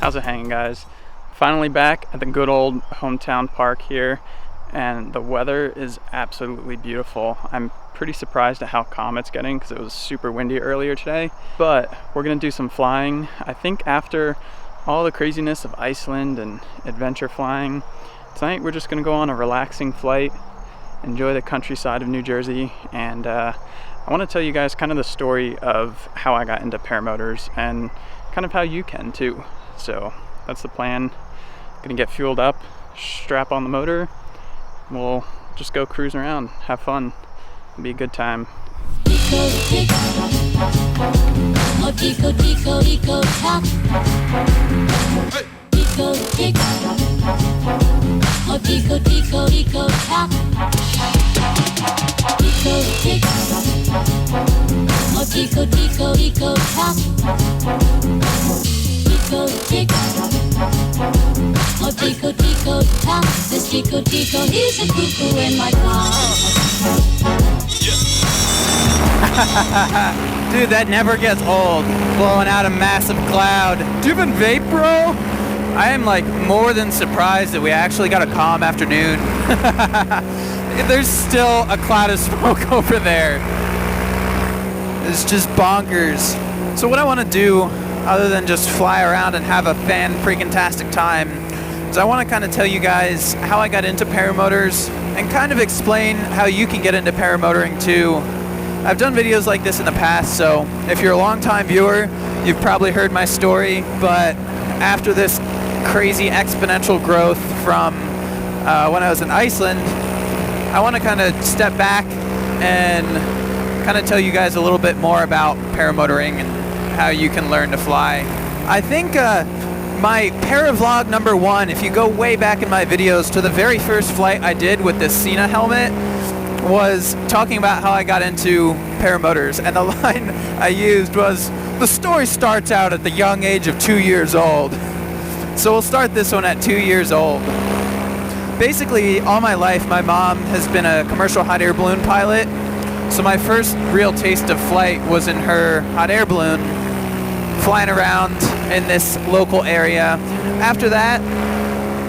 How's it hanging, guys? Finally back at the good old hometown park here, and the weather is absolutely beautiful. I'm pretty surprised at how calm it's getting because it was super windy earlier today, but we're gonna do some flying. I think after all the craziness of Iceland and adventure flying, tonight we're just gonna go on a relaxing flight, enjoy the countryside of New Jersey, and I want to tell you guys kind of the story of how I got into paramotors and kind of how you can too. So that's the plan. Gonna get fueled up, strap on the motor, we'll just go cruise around, have fun. It'll be a good time. Eco tick, eco eco eco top. Eco tick, eco eco eco top. Eco tick, eco eco eco top. Eco tick, eco eco top. This eco eco is a cuckoo in my car. Dude, that never gets old, blowing out a massive cloud. Do you even vape, bro? I am like more than surprised that we actually got a calm afternoon. There's still a cloud of smoke over there. It's just bonkers. So what I want to do, other than just fly around and have a fan-freaking-tastic time, is I want to kind of tell you guys how I got into paramotors and kind of explain how you can get into paramotoring too. I've done videos like this in the past, so if you're a long-time viewer, you've probably heard my story, but after this crazy exponential growth from when I was in Iceland, I want to kind of step back and kind of tell you guys a little bit more about paramotoring and how you can learn to fly. I think my paravlog number 1, if you go way back in my videos to the very first flight I did with this Cena helmet, was talking about how I got into paramotors, and the line I used was, "The story starts out at the young age of 2 years old." So we'll start this one at 2 years old. Basically, all my life, my mom has been a commercial hot air balloon pilot, so my first real taste of flight was in her hot air balloon, flying around in this local area. After that,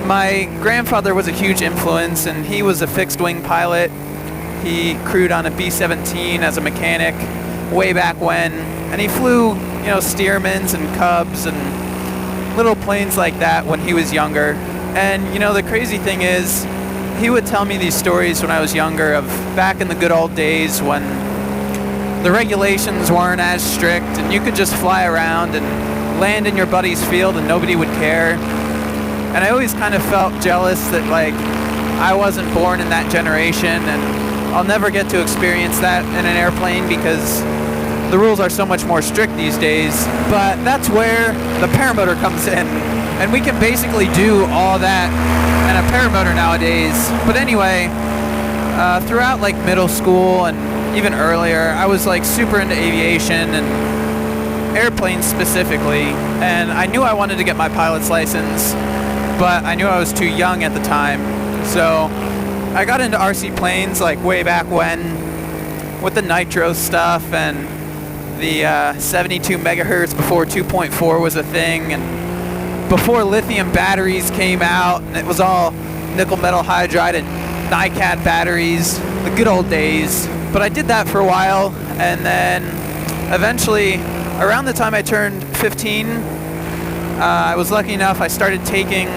my grandfather was a huge influence, and he was a fixed-wing pilot. He crewed on a B-17 as a mechanic way back when, and he flew, Stearmans and Cubs and little planes like that when he was younger. And, the crazy thing is, he would tell me these stories when I was younger of back in the good old days when the regulations weren't as strict and you could just fly around and land in your buddy's field and nobody would care. And I always kind of felt jealous that, I wasn't born in that generation, and I'll never get to experience that in an airplane because the rules are so much more strict these days. But that's where the paramotor comes in, and we can basically do all that in a paramotor nowadays. But anyway, throughout middle school and even earlier, I was super into aviation and airplanes specifically, and I knew I wanted to get my pilot's license, but I knew I was too young at the time. So I got into RC planes way back when with the nitro stuff and the 72 megahertz before 2.4 was a thing, and before lithium batteries came out and it was all nickel metal hydride and NiCad batteries, the good old days. But I did that for a while, and then eventually around the time I turned 15, I was lucky enough I started taking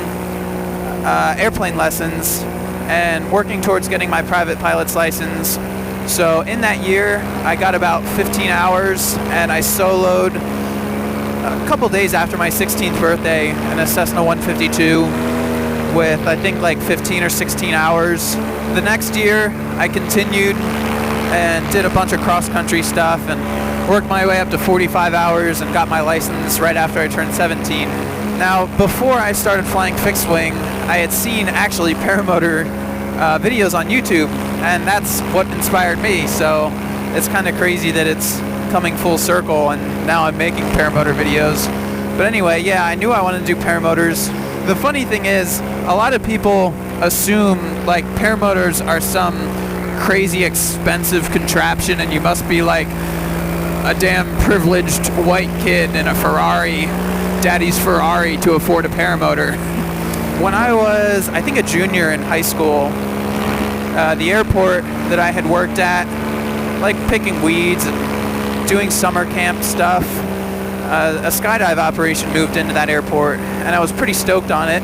airplane lessons and working towards getting my private pilot's license. So in that year, I got about 15 hours, and I soloed a couple days after my 16th birthday in a Cessna 152 with, I think, 15 or 16 hours. The next year, I continued and did a bunch of cross-country stuff and worked my way up to 45 hours and got my license right after I turned 17. Now, before I started flying fixed wing, I had seen actually paramotor videos on YouTube, and that's what inspired me. So it's kind of crazy that it's coming full circle and now I'm making paramotor videos. But anyway, yeah, I knew I wanted to do paramotors. The funny thing is, a lot of people assume paramotors are some crazy expensive contraption and you must be a damn privileged white kid in a Ferrari daddy's Ferrari to afford a paramotor. When I was, I think, a junior in high school, the airport that I had worked at, like picking weeds and doing summer camp stuff, a skydive operation moved into that airport, and I was pretty stoked on it,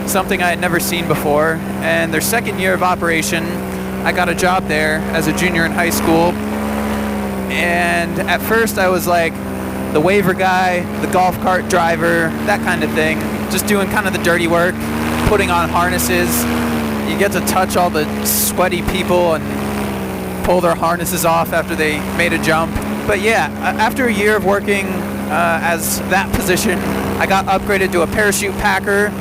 something I had never seen before. And their second year of operation, I got a job there as a junior in high school. And at first I was like the waiver guy, the golf cart driver, that kind of thing, just doing kind of the dirty work, putting on harnesses. You get to touch all the sweaty people and pull their harnesses off after they made a jump. But yeah, after a year of working as that position, I got upgraded to a parachute packer,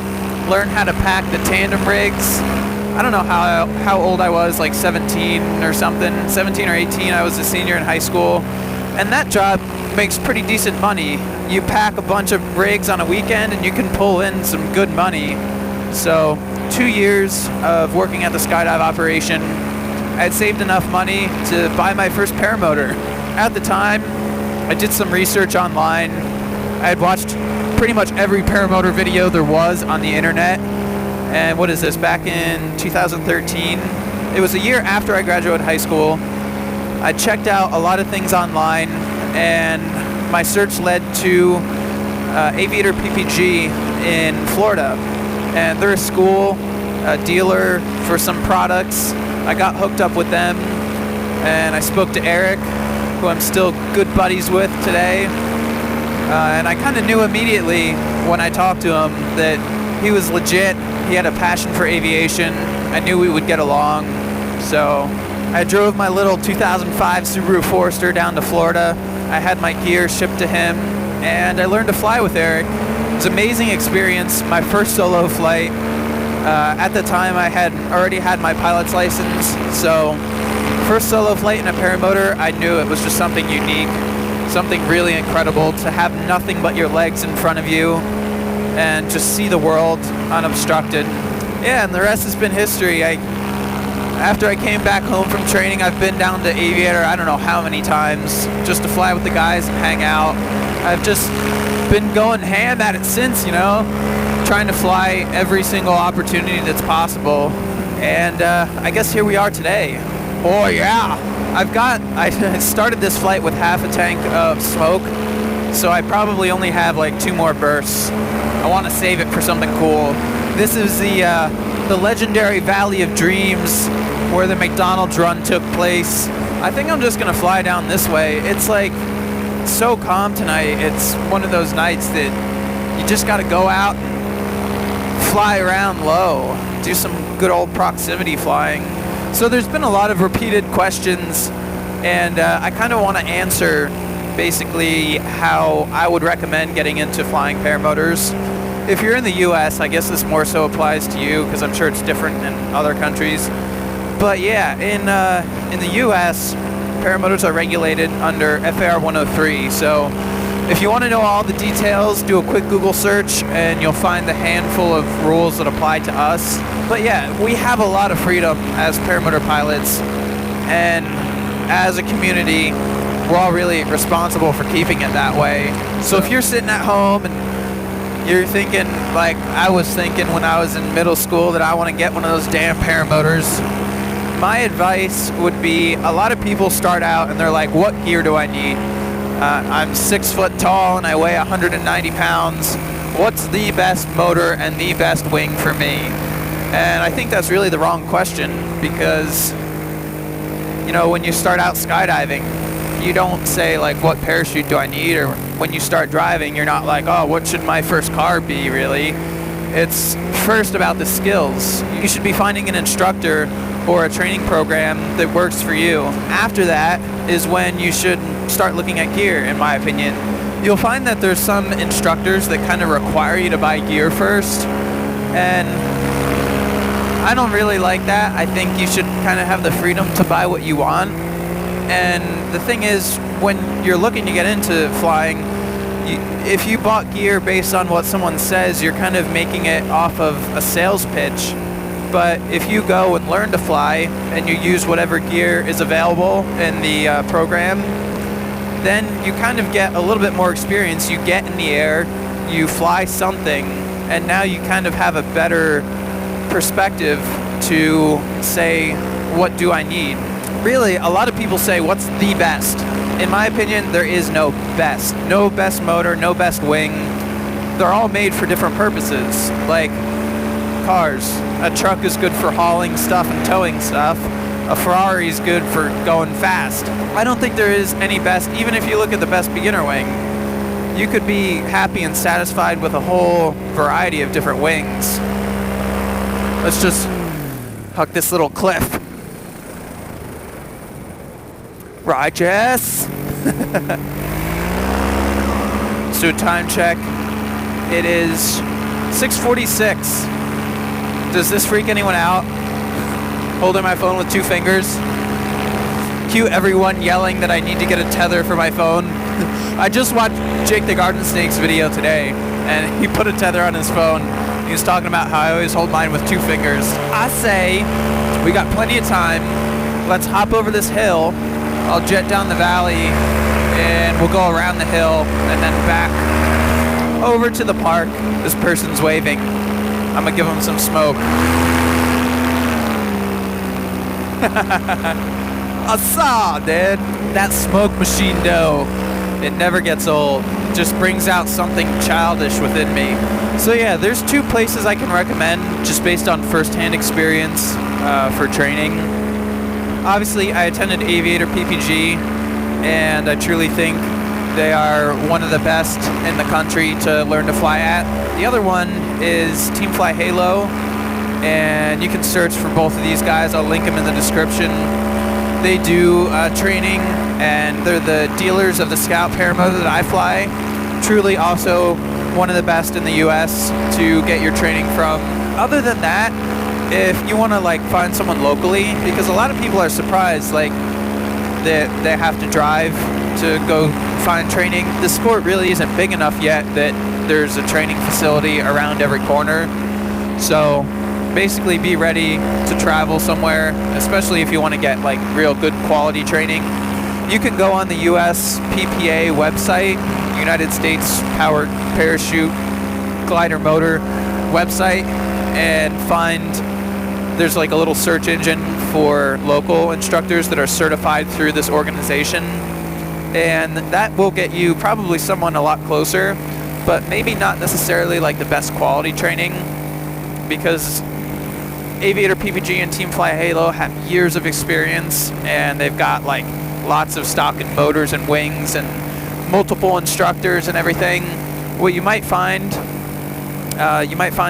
learned how to pack the tandem rigs. I don't know how old I was, like 17 or something, 17 or 18. I was a senior in high school, and that job makes pretty decent money. You pack a bunch of rigs on a weekend and you can pull in some good money. So 2 years of working at the skydive operation, I had saved enough money to buy my first paramotor. At the time, I did some research online. I had watched pretty much every paramotor video there was on the internet. And what is this, back in 2013? It was a year after I graduated high school. I checked out a lot of things online, and my search led to Aviator PPG in Florida. And they're a school, a dealer for some products. I got hooked up with them, and I spoke to Eric, who I'm still good buddies with today. And I kind of knew immediately when I talked to him that he was legit. He had a passion for aviation. I knew we would get along. So I drove my little 2005 Subaru Forester down to Florida. I had my gear shipped to him, and I learned to fly with Eric. It was an amazing experience, my first solo flight. At the time, I had already had my pilot's license, so first solo flight in a paramotor, I knew it was just something unique, something really incredible to have nothing but your legs in front of you and just see the world unobstructed. Yeah, and the rest has been history. After I came back home from training, I've been down to Aviator I don't know how many times just to fly with the guys and hang out. I've just been going ham at it since, trying to fly every single opportunity that's possible. And I guess here we are today. Oh yeah! I started this flight with half a tank of smoke, so I probably only have like 2 more bursts. I want to save it for something cool. This is the legendary Valley of Dreams where the McDonald's run took place. I think I'm just gonna fly down this way. It's like so calm tonight. It's one of those nights that you just gotta go out and fly around low, do some good old proximity flying. So there's been a lot of repeated questions, and I kind of want to answer basically how I would recommend getting into flying paramotors. If you're in the US, I guess this more so applies to you because I'm sure it's different in other countries. But yeah, in the US, paramotors are regulated under FAR 103. So if you want to know all the details, do a quick Google search and you'll find the handful of rules that apply to us. But yeah, we have a lot of freedom as paramotor pilots, and as a community, we're all really responsible for keeping it that way. So if you're sitting at home and you're thinking, like I was thinking when I was in middle school, that I want to get one of those damn paramotors, my advice would be, a lot of people start out and they're like, what gear do I need? I'm 6 foot tall and I weigh 190 pounds. What's the best motor and the best wing for me? And I think that's really the wrong question, because, when you start out skydiving, you don't say like, what parachute do I need? Or when you start driving, you're not like, oh, what should my first car be, really? It's first about the skills. You should be finding an instructor or a training program that works for you. After that is when you should start looking at gear, in my opinion. You'll find that there's some instructors that kind of require you to buy gear first, and I don't really like that. I think you should kind of have the freedom to buy what you want. And the thing is, when you're looking to get into flying, if you bought gear based on what someone says, you're kind of making it off of a sales pitch. But if you go and learn to fly and you use whatever gear is available in the program, then you kind of get a little bit more experience. You get in the air, you fly something, and now you kind of have a better perspective to say, what do I need? Really, a lot of people say, what's the best? In my opinion, there is no best. No best motor, no best wing. They're all made for different purposes. Like cars. A truck is good for hauling stuff and towing stuff. A Ferrari is good for going fast. I don't think there is any best, even if you look at the best beginner wing. You could be happy and satisfied with a whole variety of different wings. Let's just hug this little cliff. Righteous. Let's do a time check. It is 6:46. Does this freak anyone out? Holding my phone with 2 fingers. Cue everyone yelling that I need to get a tether for my phone. I just watched Jake the Garden Snake's video today, and he put a tether on his phone. He was talking about how I always hold mine with 2 fingers. I say, we got plenty of time. Let's hop over this hill. I'll jet down the valley, and we'll go around the hill, and then back over to the park. This person's waving. I'm gonna give him some smoke. I saw, dude. That smoke machine dough. It never gets old. It just brings out something childish within me. So yeah, there's 2 places I can recommend just based on first-hand experience for training. Obviously, I attended Aviator PPG, and I truly think they are one of the best in the country to learn to fly at. The other one is Team Fly Halo, and you can search for both of these guys. I'll link them in the description. They do training, and they're the dealers of the Scout paramotor that I fly. Truly also one of the best in the US to get your training from. Other than that, if you want to like find someone locally, because a lot of people are surprised like that they have to drive to go find training. The sport really isn't big enough yet that there's a training facility around every corner. So basically be ready to travel somewhere, especially if you want to get like real good quality training. You can go on the US PPA website, United States Powered Parachute Glider Motor website, and find there's like a little search engine for local instructors that are certified through this organization, and that will get you probably someone a lot closer, but maybe not necessarily like the best quality training, because Aviator PPG and Team Fly Halo have years of experience, and they've got like lots of stock and motors and wings and multiple instructors and everything. What you might find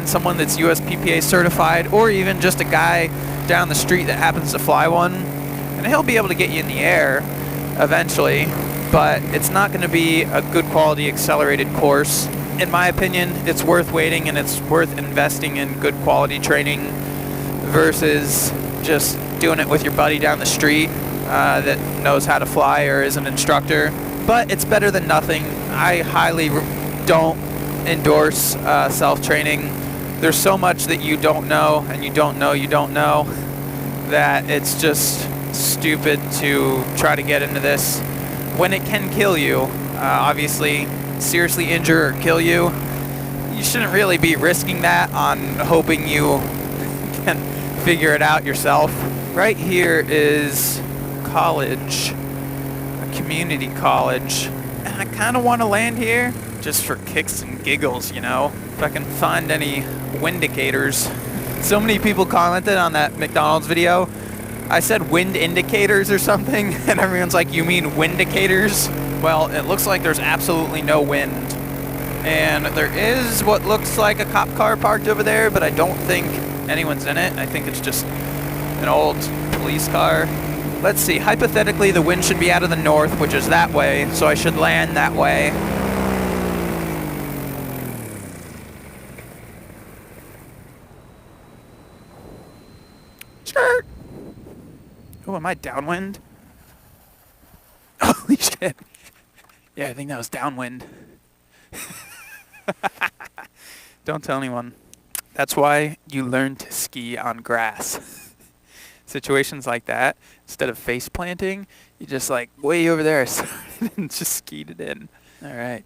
someone that's USPPA certified, or even just a guy down the street that happens to fly one, and he'll be able to get you in the air eventually, but it's not going to be a good quality accelerated course. In my opinion, it's worth waiting, and it's worth investing in good quality training versus just doing it with your buddy down the street that knows how to fly or is an instructor. But it's better than nothing. I highly don't endorse self-training. There's so much that you don't know, and you don't know, that it's just stupid to try to get into this when it can kill you. Obviously, seriously injure or kill you. You shouldn't really be risking that on hoping you can figure it out yourself. Right here is college, a community college, and I kind of want to land here just for kicks and giggles, you know, if I can find any windicators. So many people commented on that McDonald's video. I said wind indicators or something, and everyone's like, you mean windicators? Well, it looks like there's absolutely no wind. And there is what looks like a cop car parked over there, but I don't think anyone's in it. I think it's just an old police car. Let's see, hypothetically the wind should be out of the north, which is that way, so I should land that way. Sure. Oh, am I downwind? Holy shit. Yeah, I think that was downwind. Don't tell anyone. That's why you learn to ski on grass. Situations like that, instead of face planting, you just like way over there and just skied it in. All right.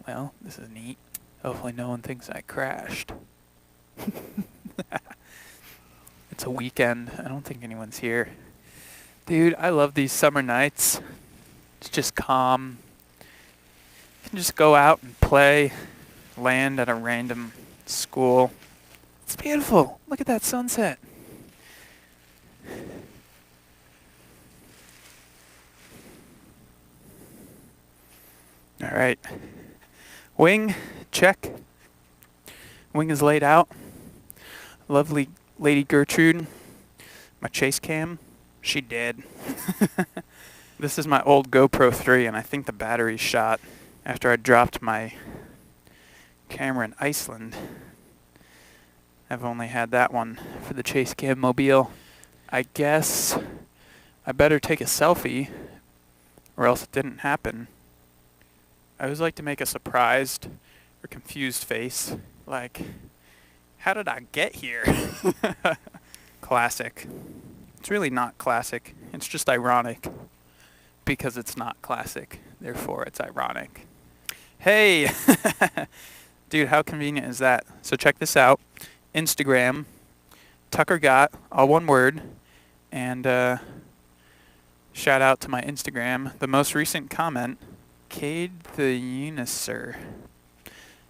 Well, this is neat. Hopefully no one thinks I crashed. It's a weekend. I don't think anyone's here. Dude, I love these summer nights. It's just calm. You can just go out and play, land at a random school. It's beautiful. Look at that sunset. All right. Wing, check. Wing is laid out. Lovely Lady Gertrude. My chase cam, she dead. This is my old GoPro 3, and I think the battery's shot after I dropped my camera in Iceland. I've only had that one for the chase cam mobile. I guess I better take a selfie, or else it didn't happen. I always like to make a surprised or confused face, like, how did I get here? Classic. It's really not classic. It's just ironic. Because it's not classic, therefore it's ironic. Hey! Dude, how convenient is that? So check this out. Instagram, Tucker Gott, all one word. And shout out to my Instagram. The most recent comment, Cade the Unisir.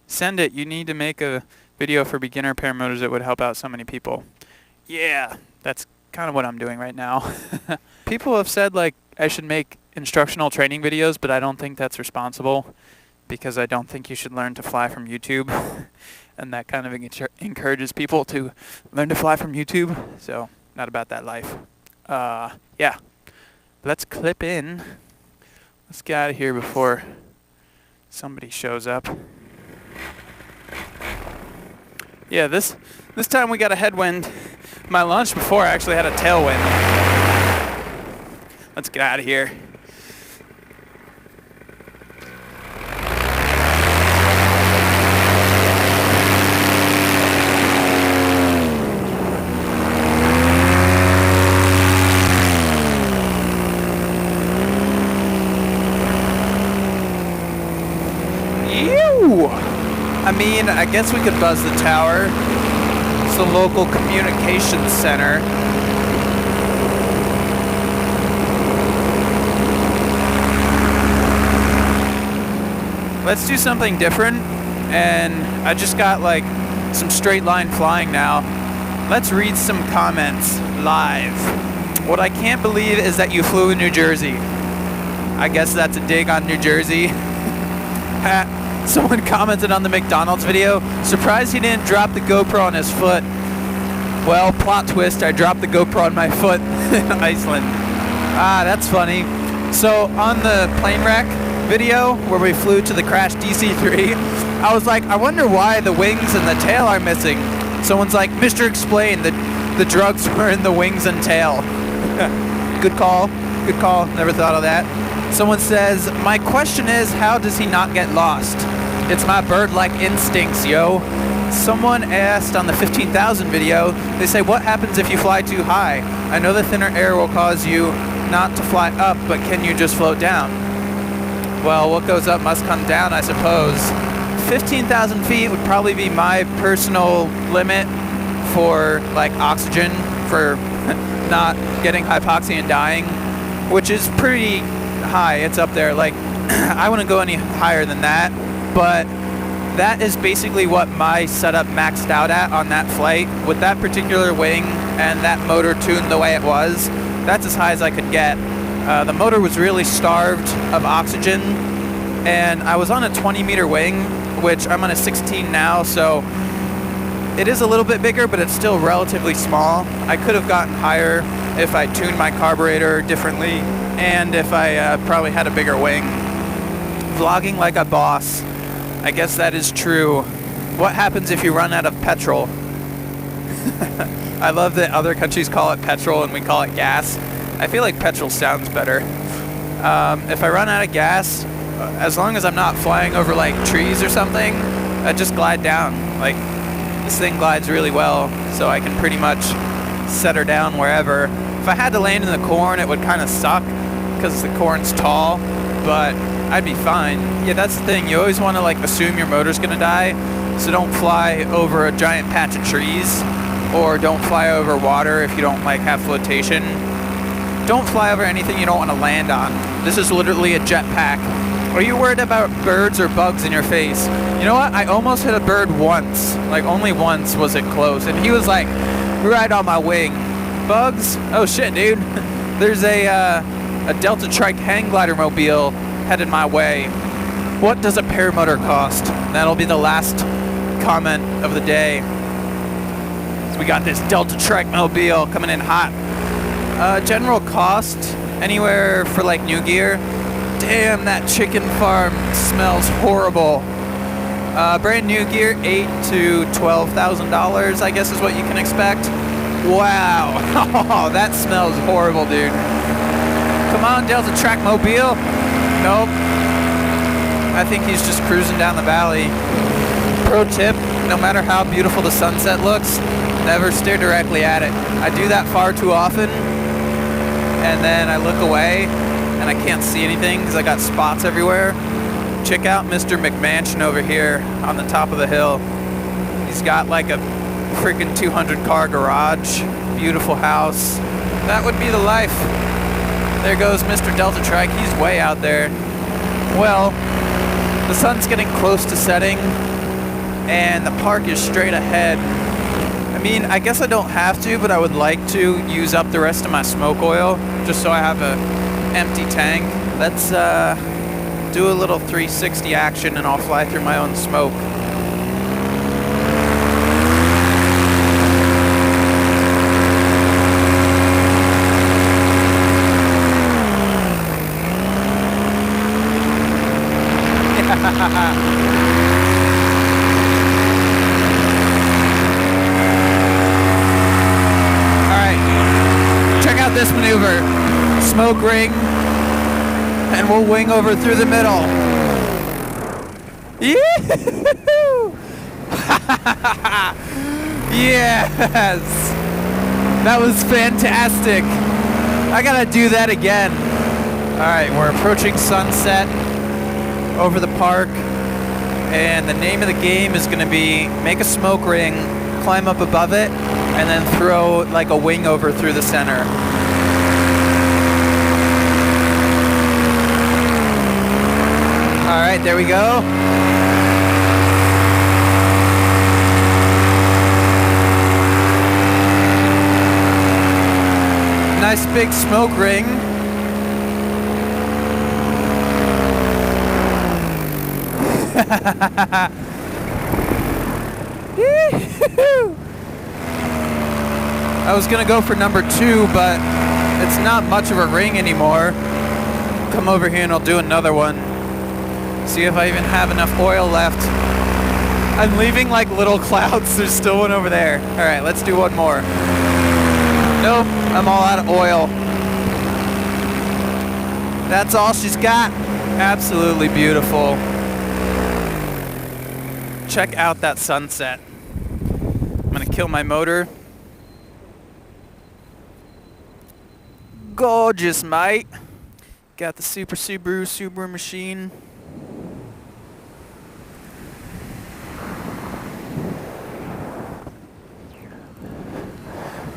Send it. You need to make a video for beginner paramotors that would help out so many people. Yeah, that's kind of what I'm doing right now. People have said like I should make instructional training videos, but I don't think that's responsible because I don't think you should learn to fly from YouTube. And that kind of encourages people to learn to fly from YouTube. So, not about that life. Yeah. Let's clip in. Let's get out of here before somebody shows up. Yeah, this time we got a headwind. My lunch before I actually had a tailwind. Let's get out of here. I mean, I guess we could buzz the tower. It's the local communications center. Let's do something different. And I just got like some straight line flying now. Let's read some comments live. What I can't believe is that you flew in New Jersey. I guess that's a dig on New Jersey. Someone commented on the McDonald's video, surprised he didn't drop the GoPro on his foot. Well, plot twist, I dropped the GoPro on my foot in Iceland. Ah, that's funny. So on the plane wreck video where we flew to the crashed DC-3, I was like, I wonder why the wings and the tail are missing. Someone's like, Mr. Explain, the drugs were in the wings and tail. Good call, never thought of that. Someone says, my question is, how does he not get lost? It's my bird-like instincts, yo. Someone asked on the 15,000 video, they say, what happens if you fly too high? I know the thinner air will cause you not to fly up, but can you just float down? Well, what goes up must come down, I suppose. 15,000 feet would probably be my personal limit for, like, oxygen, for not getting hypoxia and dying, which is pretty high. It's up there. Like, I wouldn't go any higher than that, but that is basically what my setup maxed out at on that flight. With that particular wing and that motor tuned the way it was, that's as high as I could get. The motor was really starved of oxygen, and I was on a 20-meter wing, which I'm on a 16 now, so it is a little bit bigger, but it's still relatively small. I could have gotten higher if I tuned my carburetor differently, and if I probably had a bigger wing. Vlogging like a boss. I guess that is true. What happens if you run out of petrol? I love that other countries call it petrol and we call it gas. I feel like petrol sounds better. If I run out of gas, as long as I'm not flying over like trees or something, I just glide down. Like, this thing glides really well, so I can pretty much set her down wherever. If I had to land in the corn, it would kind of suck because the corn's tall, but I'd be fine. Yeah, that's the thing. You always want to like assume your motor's gonna die, so don't fly over a giant patch of trees, or don't fly over water if you don't like have flotation. Don't fly over anything you don't want to land on. This is literally a jetpack. Are you worried about birds or bugs in your face? You know what? I almost hit a bird once. Like only once was it close, and he was like right on my wing. Bugs? Oh shit, dude. There's a Delta Trike hang glider mobile headed my way. What does a paramotor cost? That'll be the last comment of the day. So we got this Delta Trike mobile coming in hot. General cost, anywhere for like new gear. Damn, that chicken farm smells horrible. Brand new gear, $8,000 to $12,000, I guess is what you can expect. Wow, oh, that smells horrible, dude. Come on, Delta Track Mobile. Nope. I think he's just cruising down the valley. Pro tip, no matter how beautiful the sunset looks, never stare directly at it. I do that far too often, and then I look away, and I can't see anything because I got spots everywhere. Check out Mr. McMansion over here on the top of the hill. He's got like a freaking 200 car garage, beautiful house. That would be the life. There goes Mr. Delta Trike, he's way out there. Well, the sun's getting close to setting and the park is straight ahead. I mean, I guess I don't have to, but I would like to use up the rest of my smoke oil just so I have a empty tank. Let's do a little 360 action and I'll fly through my own smoke. This maneuver, smoke ring, and we'll wing over through the middle. Yee-hoo! Yes, that was fantastic. I gotta do that again. All right, we're approaching sunset over the park, and the name of the game is gonna be make a smoke ring, climb up above it, and then throw like a wing over through the center. All right, there we go. Nice big smoke ring. I was gonna go for number 2, but it's not much of a ring anymore. Come over here and I'll do another one. See if I even have enough oil left. I'm leaving like little clouds. There's still one over there. All right, let's do one more. Nope, I'm all out of oil. That's all she's got. Absolutely beautiful. Check out that sunset. I'm gonna kill my motor. Gorgeous, mate. Got the Super Subaru machine.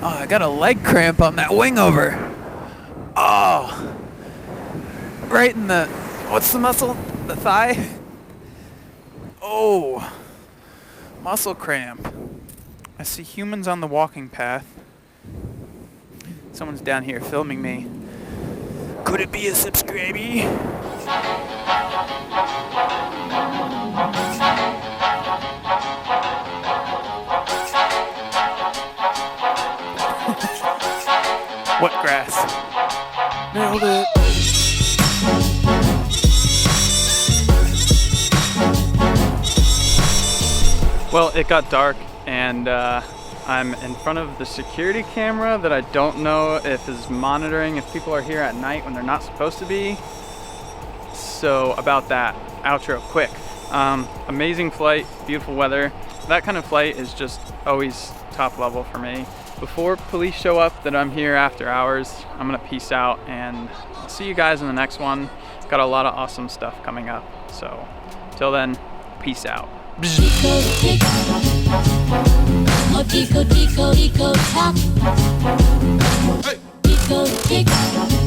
Oh, I got a leg cramp on that wing over. Oh, right in the, what's the muscle? The thigh? Oh, muscle cramp. I see humans on the walking path. Someone's down here filming me. Could it be a subscribey? What grass? Nailed it. Well, it got dark and I'm in front of the security camera that I don't know if is monitoring if people are here at night when they're not supposed to be. So about that, outro quick. Amazing flight, beautiful weather. That kind of flight is just always top level for me. before police show up that I'm here after hours. I'm gonna peace out, and I'll see you guys in the next one. Got a lot of awesome stuff coming up. So till then, peace out. Tico tick, oh tico tico tico tock. Tico tick.